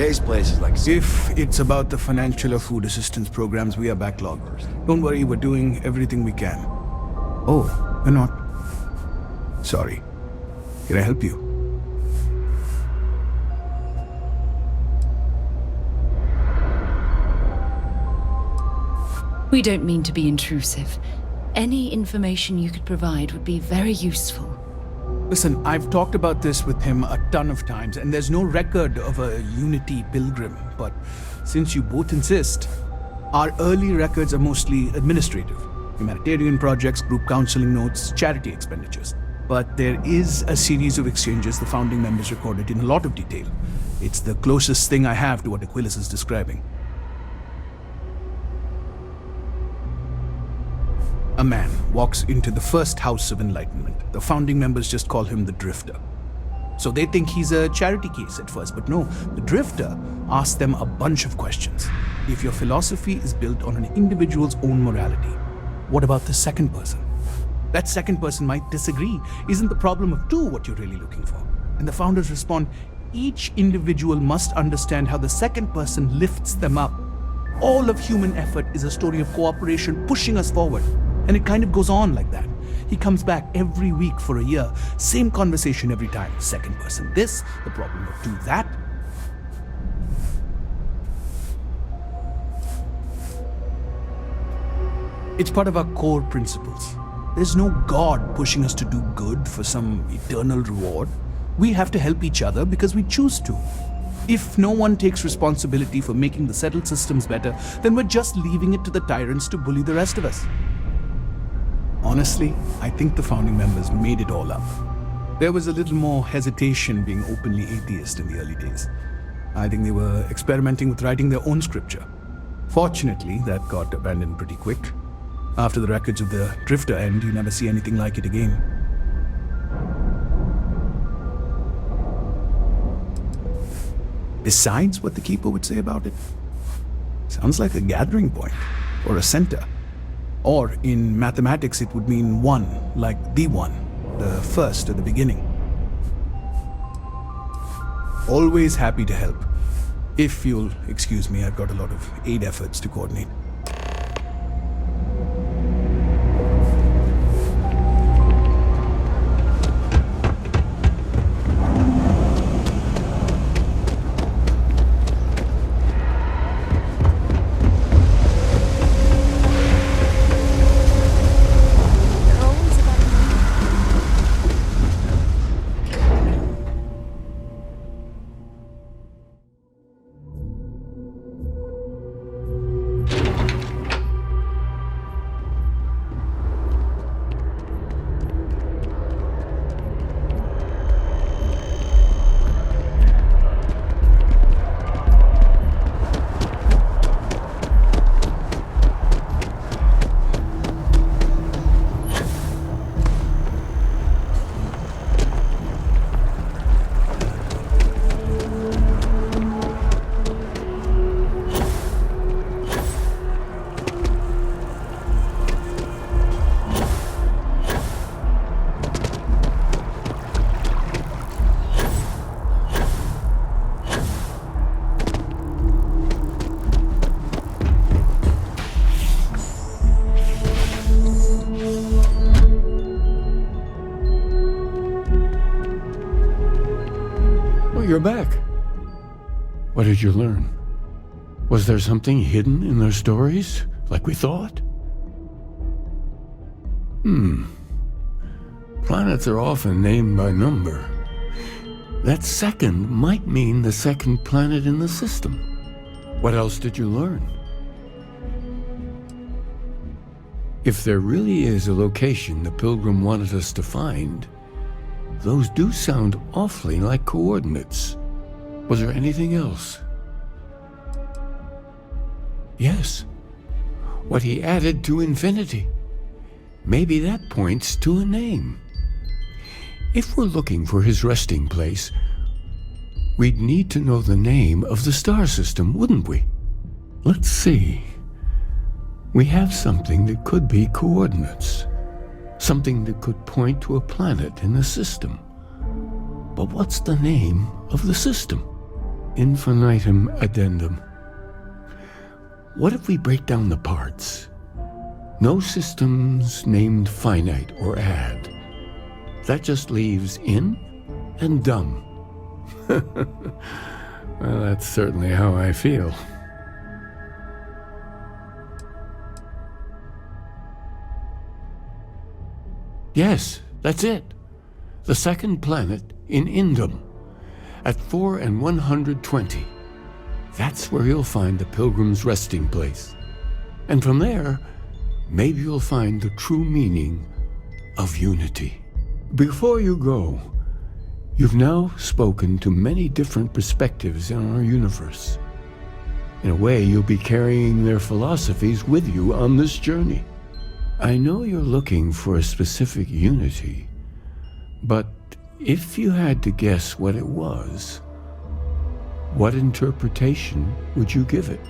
Jay's place is like... If it's about the financial or food assistance programs, we are backlogged. Don't worry, we're doing everything we can. Oh, we're not. Sorry. Can I help you? We don't mean to be intrusive. Any information you could provide would be very useful. Listen, I've talked about this with him a ton of times, and there's no record of a Unity pilgrim. But since you both insist, our early records are mostly administrative. Humanitarian projects, group counseling notes, charity expenditures. But there is a series of exchanges the founding members recorded in a lot of detail. It's the closest thing I have to what Aquilas is describing. A man walks into the first house of enlightenment. The founding members just call him the Drifter. So they think he's a charity case at first, but no, the Drifter asks them a bunch of questions. If your philosophy is built on an individual's own morality, what about the second person? That second person might disagree. Isn't the problem of two what you're really looking for? And the founders respond, each individual must understand how the second person lifts them up. All of human effort is a story of cooperation pushing us forward. And it kind of goes on like that. He comes back every week for a year. Same conversation every time. Second person this, the problem of two that. It's part of our core principles. There's no God pushing us to do good for some eternal reward. We have to help each other because we choose to. If no one takes responsibility for making the settled systems better, then we're just leaving it to the tyrants to bully the rest of us. Honestly, I think the founding members made it all up. There was a little more hesitation being openly atheist in the early days. I think they were experimenting with writing their own scripture. Fortunately, that got abandoned pretty quick. After the records of the Drifter end, you never see anything like it again. Besides what the Keeper would say about it, sounds like a gathering point, or a center. Or in mathematics, it would mean one, like the one, the first at the beginning. Always happy to help. If you'll excuse me, I've got a lot of aid efforts to coordinate. You're back. What did you learn? Was there something hidden in their stories, like we thought? Planets are often named by number. That second might mean the second planet in the system. What else did you learn? If there really is a location the Pilgrim wanted us to find, those do sound awfully like coordinates. Was there anything else? Yes. What he added to infinity. Maybe that points to a name. If we're looking for his resting place, we'd need to know the name of the star system, wouldn't we? Let's see. We have something that could be coordinates. Something that could point to a planet in the system. But what's the name of the system? Infinitum addendum. What if we break down the parts? No systems named finite or add. That just leaves in and dumb. Well, that's certainly how I feel. Yes, that's it. The second planet in Indum, at 4 and 120. That's where you'll find the Pilgrim's resting place. And from there, maybe you'll find the true meaning of unity. Before you go, you've now spoken to many different perspectives in our universe. In a way, you'll be carrying their philosophies with you on this journey. I know you're looking for a specific unity, but if you had to guess what it was, what interpretation would you give it?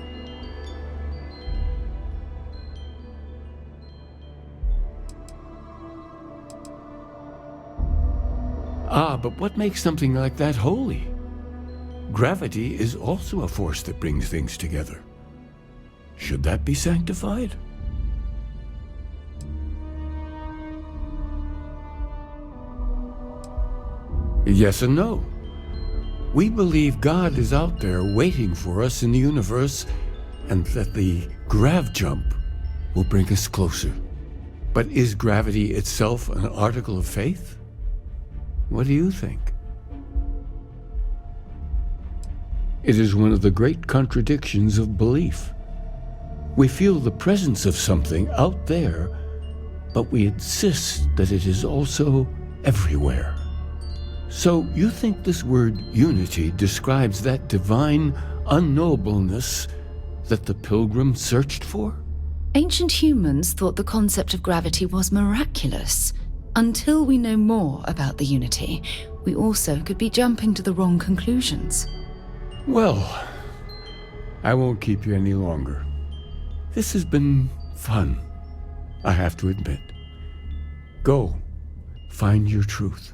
But what makes something like that holy? Gravity is also a force that brings things together. Should that be sanctified? Yes and no. We believe God is out there waiting for us in the universe, and that the grav jump will bring us closer. But is gravity itself an article of faith? What do you think? It is one of the great contradictions of belief. We feel the presence of something out there, but we insist that it is also everywhere. So you think this word unity describes that divine unknowableness that the pilgrim searched for? Ancient humans thought the concept of gravity was miraculous. Until we know more about the unity, we also could be jumping to the wrong conclusions. Well, I won't keep you any longer. This has been fun, I have to admit. Go, find your truth.